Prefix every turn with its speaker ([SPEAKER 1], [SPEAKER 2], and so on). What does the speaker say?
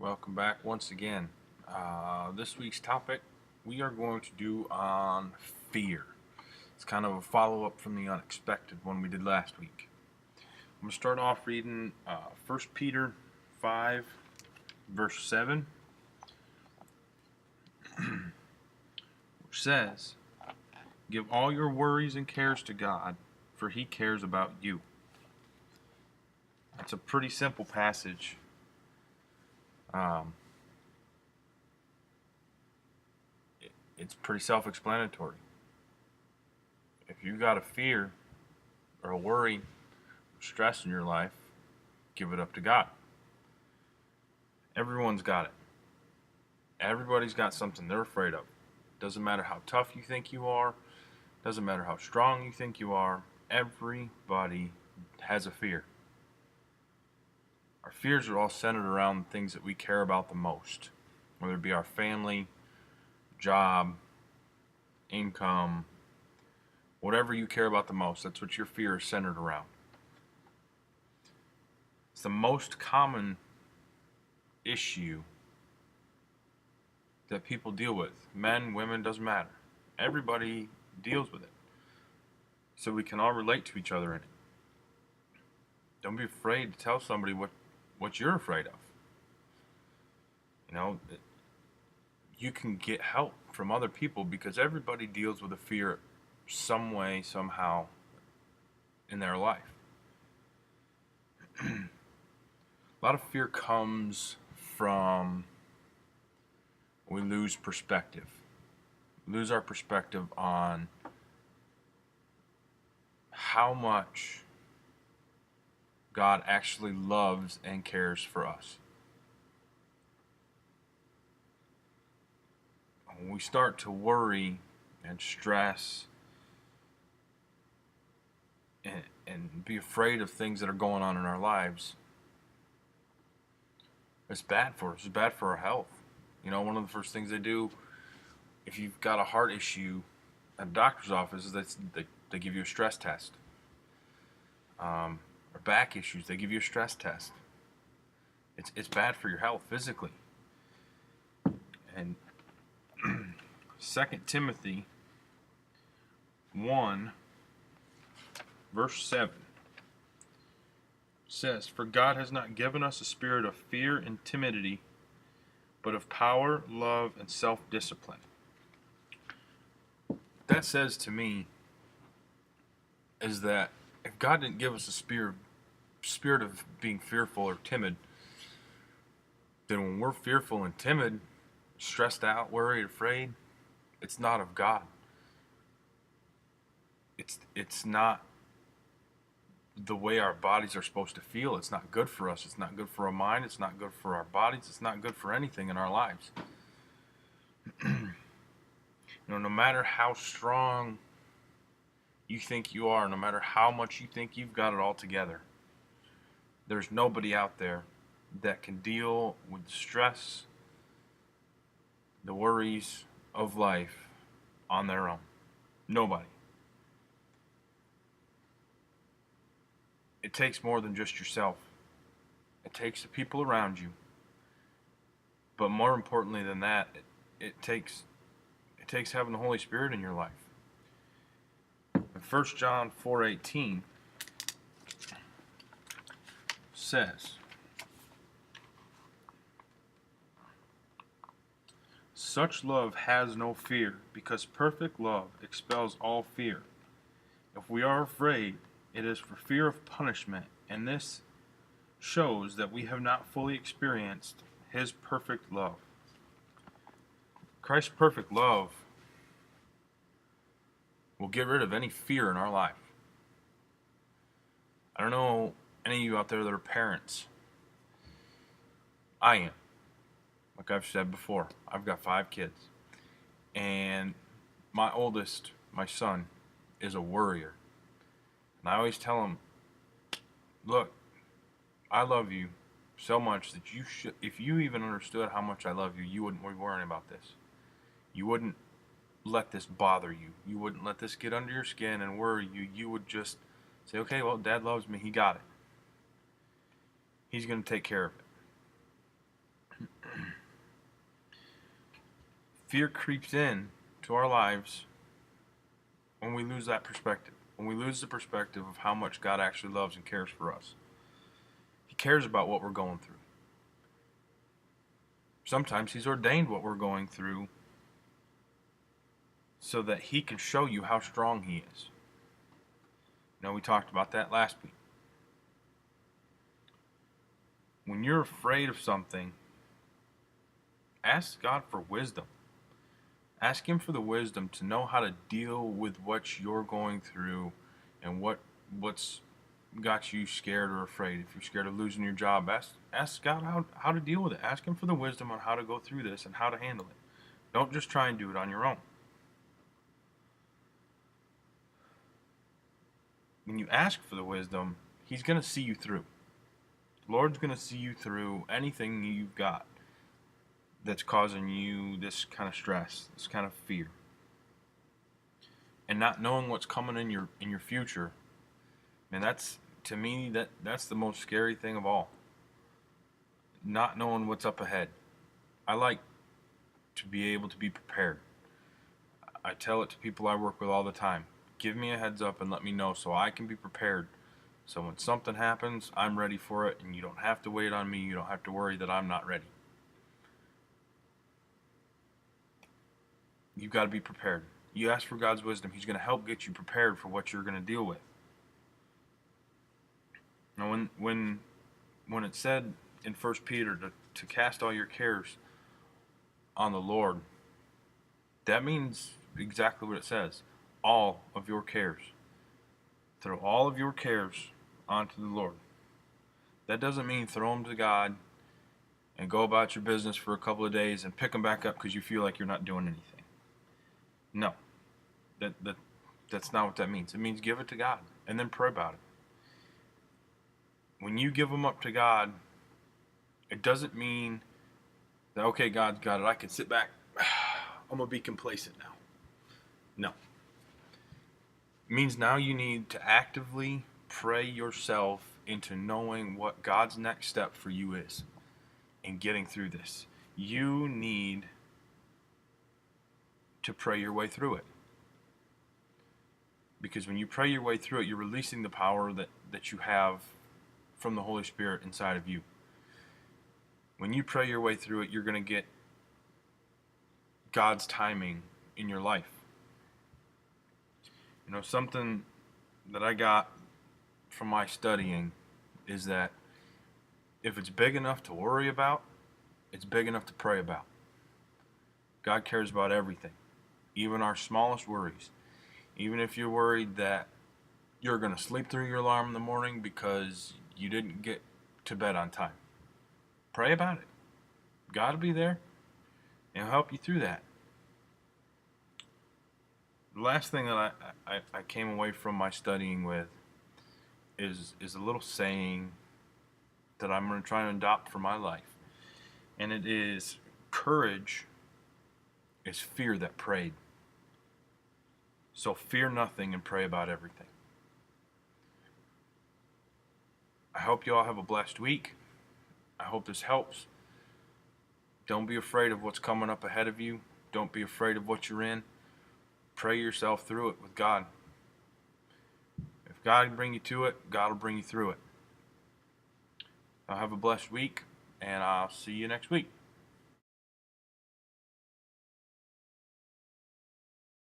[SPEAKER 1] Welcome back once again. This week's topic we are going to do on fear. It's kind of a follow up from the unexpected one we did last week. I'm going to start off reading 1 Peter 5, verse 7, which says, "Give all your worries and cares to God, for He cares about you." It's a pretty simple passage. It's pretty self-explanatory. If you got a fear or a worry or stress in your life, give it up to God. Everyone's got it. Everybody's got something they're afraid of. Doesn't matter how tough you think you are. Doesn't matter how strong you think you are. Everybody has a fear. Our fears are all centered around the things that we care about the most, whether it be our family, job, income, whatever you care about the most. That's what your fear is centered around. It's the most common issue that people deal with. Men, women, doesn't matter. Everybody deals with it. So we can all relate to each other in it. Don't be afraid to tell somebody what you're afraid of. You can get help from other people because everybody deals with a fear some way, somehow in their life. A lot of fear comes from we lose perspective. We lose our perspective on how much God actually loves and cares for us. When we start to worry and stress and be afraid of things that are going on in our lives, it's bad for us. It's bad for our health. One of the first things they do if you've got a heart issue at a doctor's office is they give you a stress test. Or back issues, they give you a stress test. It's bad for your health physically. And 2 Timothy 1, verse 7 says, "For God has not given us a spirit of fear and timidity, but of power, love, and self-discipline." That says to me is that if God didn't give us a spirit of being fearful or timid, then when we're fearful and timid, stressed out, worried, afraid, it's not of God. It's not the way our bodies are supposed to feel. It's not good for us. It's not good for our mind. It's not good for our bodies. It's not good for anything in our lives. No matter how strong you think you are, no matter how much you think you've got it all together, there's nobody out there that can deal with the stress, the worries of life on their own. Nobody. It takes more than just yourself. It takes the people around you. But more importantly than that, it takes having the Holy Spirit in your life. In 1 John 4:18 says, "Such love has no fear, because perfect love expels all fear. If we are afraid, it is for fear of punishment, and this shows that we have not fully experienced His perfect love." Christ's perfect love will get rid of any fear in our life. I don't know any of you out there that are parents. I am. Like I've said before, I've got 5 kids. And my oldest, my son, is a worrier. And I always tell him, look, I love you so much that if you even understood how much I love you, you wouldn't be worrying about this. You wouldn't let this bother you. You wouldn't let this get under your skin and worry you. You would just say, okay, well, Dad loves me. He got it. He's going to take care of fear creeps in to our lives when we lose that perspective. When we lose the perspective of how much God actually loves and cares for us. He cares about what we're going through. Sometimes He's ordained what we're going through so that He can show you how strong He is. You know, we talked about that last week. When you're afraid of something, ask God for wisdom. Ask Him for the wisdom to know how to deal with what you're going through and what's got you scared or afraid. If you're scared of losing your job, ask God how to deal with it. Ask Him for the wisdom on how to go through this and how to handle it. Don't just try and do it on your own. When you ask for the wisdom, He's going to see you through. The Lord's going to see you through anything you've got that's causing you this kind of stress, this kind of fear. And not knowing what's coming in your future, and that's, to me, that's the most scary thing of all. Not knowing what's up ahead. I like to be able to be prepared. I tell it to people I work with all the time. Give me a heads up and let me know so I can be prepared. So when something happens, I'm ready for it, and you don't have to wait on me. You don't have to worry that I'm not ready. You've got to be prepared. You ask for God's wisdom. He's going to help get you prepared for what you're going to deal with. Now, when it said in 1 Peter to cast all your cares on the Lord, that means exactly what it says. All of your cares. Throw all of your cares onto the Lord. That doesn't mean throw them to God and go about your business for a couple of days and pick them back up because you feel like you're not doing anything. No, that's not what that means. It means give it to God and then pray about it. When you give them up to God, it doesn't mean that, okay, God's got it, I can sit back, I'm going to be complacent now. No. It means now you need to actively pray yourself into knowing what God's next step for you is in getting through this. You need to pray your way through it. Because when you pray your way through it, you're releasing the power that you have from the Holy Spirit inside of you. When you pray your way through it, you're going to get God's timing in your life. You know, something that I got from my studying is that if it's big enough to worry about, it's big enough to pray about. God cares about everything, even our smallest worries. Even if you're worried that you're going to sleep through your alarm in the morning because you didn't get to bed on time. Pray about it. God will be there and He'll help you through that. The last thing that I came away from my studying with is a little saying that I'm going to try and adopt for my life. And it is, courage is fear that prayed. So fear nothing and pray about everything. I hope you all have a blessed week. I hope this helps. Don't be afraid of what's coming up ahead of you. Don't be afraid of what you're in. Pray yourself through it with God. If God can bring you to it, God will bring you through it. I'll have a blessed week, and I'll see you next week.